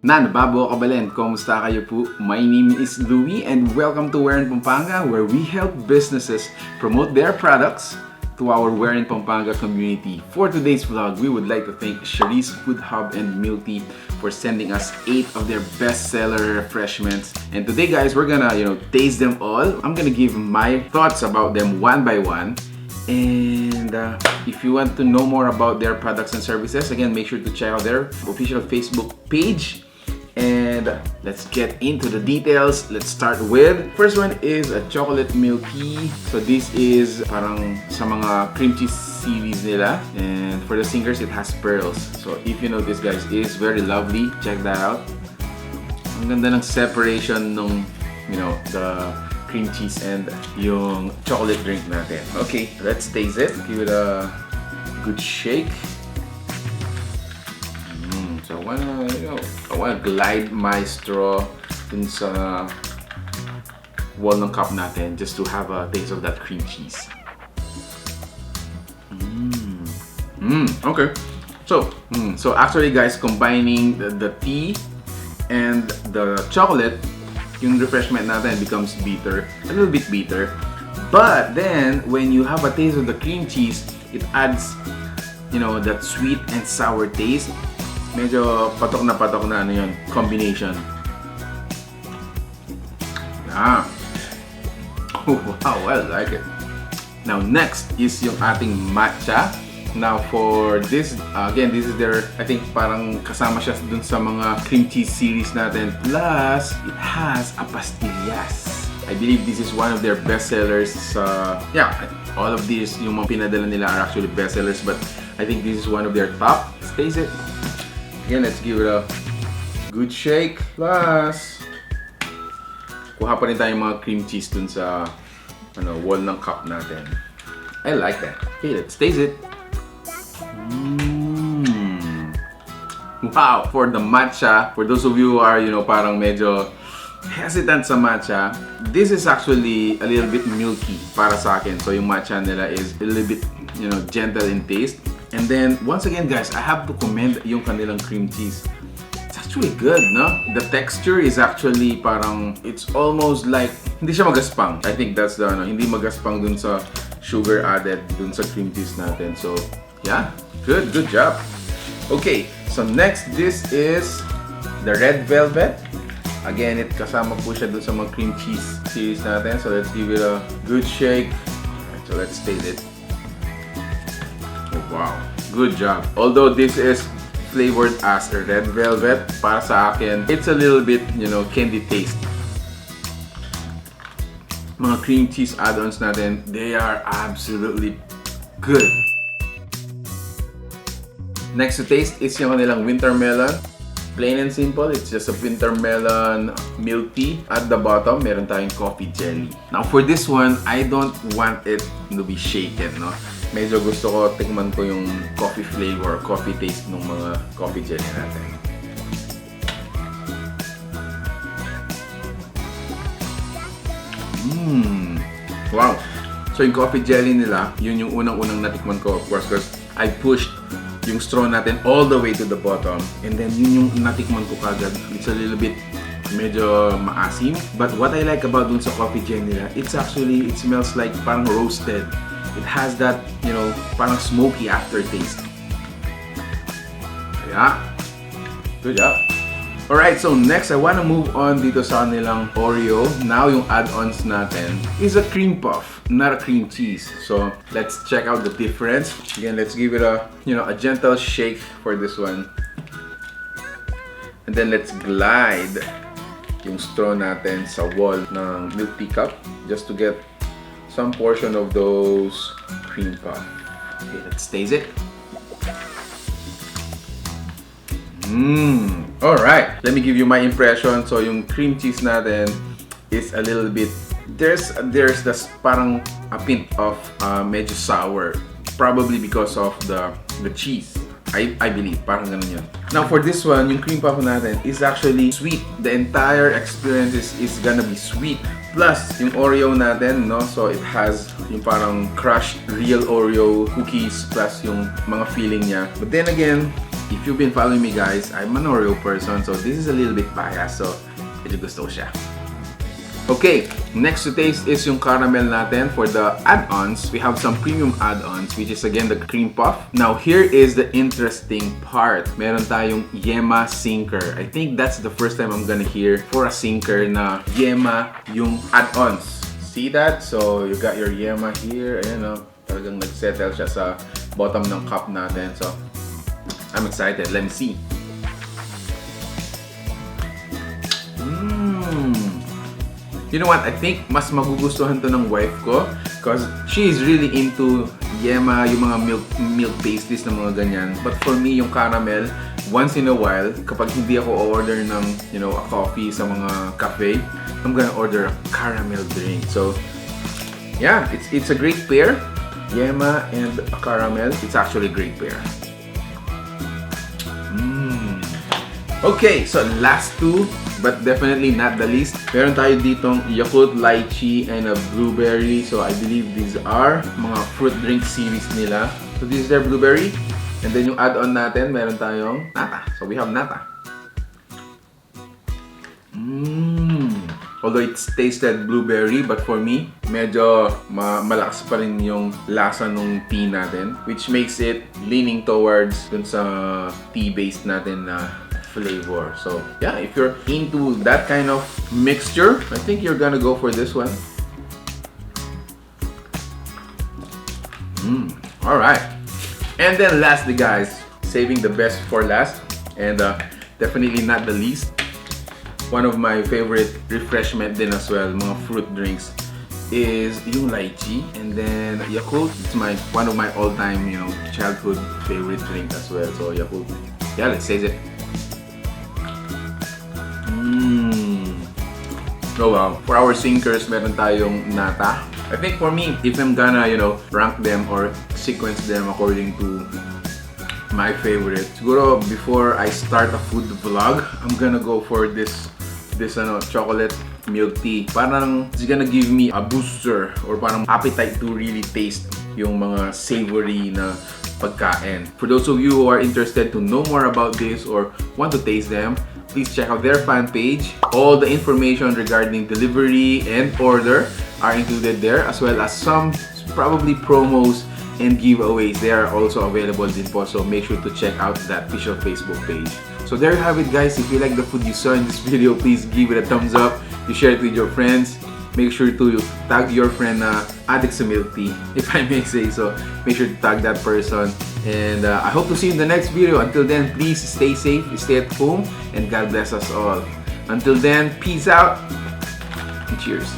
Bago kabalen, kumusta kayo po? My name is Louie and welcome to We're in Pampanga, where we help businesses promote their products to our We're in Pampanga community. For today's vlog, we would like to thank Siahriz Foodhub Milktea for sending us 8 of their bestseller refreshments. And today guys, we're gonna taste them all. I'm gonna give my thoughts about them one by one. And if you want to know more about their products and services, again, make sure to check out their official Facebook page. And let's get into the details. Let's start with, first one is a chocolate milky. So this is parang sa mga Creamcheese Series nila. And for the singers, it has pearls. So if you know this guys, it is very lovely. Check that out. Ang ganda ng separation nung, the cream cheese and yung chocolate drink natin. Okay, let's taste it. Give it a good shake. So I wanna glide my straw dun sa wall ng cup natin just to have a taste of that cream cheese. Okay. So actually guys, combining the tea and the chocolate, yung refreshment natin becomes bitter, a little bit bitter. But then when you have a taste of the cream cheese, it adds that sweet and sour taste. Medyo patok na yun, combination. Yeah. Oh, wow, I like it. Now next is yung ating matcha. Now for this, again, this is their, I think parang kasama siya dun sa mga cream cheese series natin. Plus, it has a pastillas. I believe this is one of their bestsellers. Yeah, all of these, yung mga pinadala nila are actually bestsellers, but I think this is one of their top. Let's taste it. Again, let's give it a good shake. Plus, kuha pa rin tayong mga cream cheese dun sa wall ng cup natin. I like that. Okay, let's taste it. Wow! For the matcha, for those of you who are, parang medyo hesitant sa matcha, this is actually a little bit milky para sa akin. So yung matcha nila is a little bit, gentle in taste. And then, once again guys, I have to commend yung kanilang cream cheese. It's actually good, no? The texture is actually parang, it's almost like, hindi siya magaspang. I think that's the, hindi magaspang dun sa sugar added dun sa cream cheese natin. So, yeah, good job. Okay, so next, this is the red velvet. Again, it kasama po siya dun sa mga cream cheese series natin. So, let's give it a good shake. Alright, so let's taste it. Wow, good job. Although this is flavored as a red velvet, para sa akin, it's a little bit, candy taste. Mga cream cheese add-ons natin, they are absolutely good. Next to taste is yung kanilang winter melon. Plain and simple, it's just a winter melon milk tea. At the bottom, meron tayong coffee jelly. Now for this one, I don't want it to be shaken, no? Medyo gusto ko tikman ko yung coffee flavor, coffee taste ng mga coffee jelly natin. Wow! So yung coffee jelly nila, yun yung unang-unang natikman ko, of course, because I pushed yung straw natin all the way to the bottom. And then yun yung natikman ko kagad. It's a little bit medyo maasim. But what I like about dun sa coffee jelly nila, it smells like parang roasted. It has that, parang smoky aftertaste. Yeah. Good job. Alright, so next, I wanna move on dito sa nilang Oreo. Now, yung add-ons natin is a cream puff, not a cream cheese. So, let's check out the difference. Again, let's give it a gentle shake for this one. And then, let's glide yung straw natin sa wall ng milk tea cup just to get some portion of those cream puff. Okay, let's taste it. Alright, let me give you my impression. So yung cream cheese natin is a little bit, there's this parang a pint of medyo sour, probably because of the cheese. I believe, parang ganun yun. Now for this one, yung cream puff natin is actually sweet. The entire experience is gonna be sweet. Plus, yung Oreo natin, no? So it has yung parang crushed real Oreo cookies plus yung mga filling niya. But then again, if you've been following me guys, I'm an Oreo person, so this is a little bit biased, so medyo gusto ko siya. Okay, next to taste is yung caramel natin. For the add-ons, we have some premium add-ons, which is again the cream puff. Now, here is the interesting part. Meron tayong Yema sinker. I think that's the first time I'm gonna hear for a sinker na Yema yung add-ons. See that? So, you got your Yema here. Ayan o, talagang nagsettle siya sa bottom ng cup natin. So, I'm excited. Let me see. You know what? I think mas magugustuhan to ng wife ko because she is really into Yema, yung mga milk pastries na mga ganyan. But for me, yung caramel, once in a while, kapag hindi ako order ng, you know, a coffee sa mga cafe, I'm gonna order a caramel drink. So, yeah, it's a great pair. Yema and a caramel. It's actually a great pair. Okay, so last two, but definitely not the least. Meron tayo ditong Yakult Lychee and a Blueberry. So I believe these are mga fruit drink series nila. So this is their Blueberry. And then yung add-on natin, meron tayong Nata. So we have Nata. Although it's tasted blueberry, but for me, medyo malakas pa rin yung lasa ng tea natin, which makes it leaning towards dun sa tea-based natin na flavor. So yeah, if you're into that kind of mixture, I think you're gonna go for this one. Alright. And then lastly guys, saving the best for last, and definitely not the least, one of my favorite refreshment din as well, mga fruit drinks, is yung lychee. And then Yakult, it's one of my all-time, you know, childhood favorite drink as well. So Yakult. Yeah, let's taste it. Oh wow. For our sinkers, meron tayong Nata. I think for me, if I'm gonna, you know, rank them or sequence them according to my favorite, siguro before I start a food vlog, I'm gonna go for this chocolate milk tea. Parang it's gonna give me a booster or parang appetite to really taste yung mga savory na pagkain. For those of you who are interested to know more about this or want to taste them, please check out their fan page. All the information regarding delivery and order are included there, as well as some probably promos and giveaways. They are also available din po, so make sure to check out that official Facebook page. So there you have it guys. If you like the food you saw in this video, please give it a thumbs up. You share it with your friends. Make sure to tag your friend Addicts to Milk Tea, if I may say so. Make sure to tag that person. And I hope to see you in the next video. Until then, please stay safe, stay at home, and God bless us all. Until then, peace out and cheers.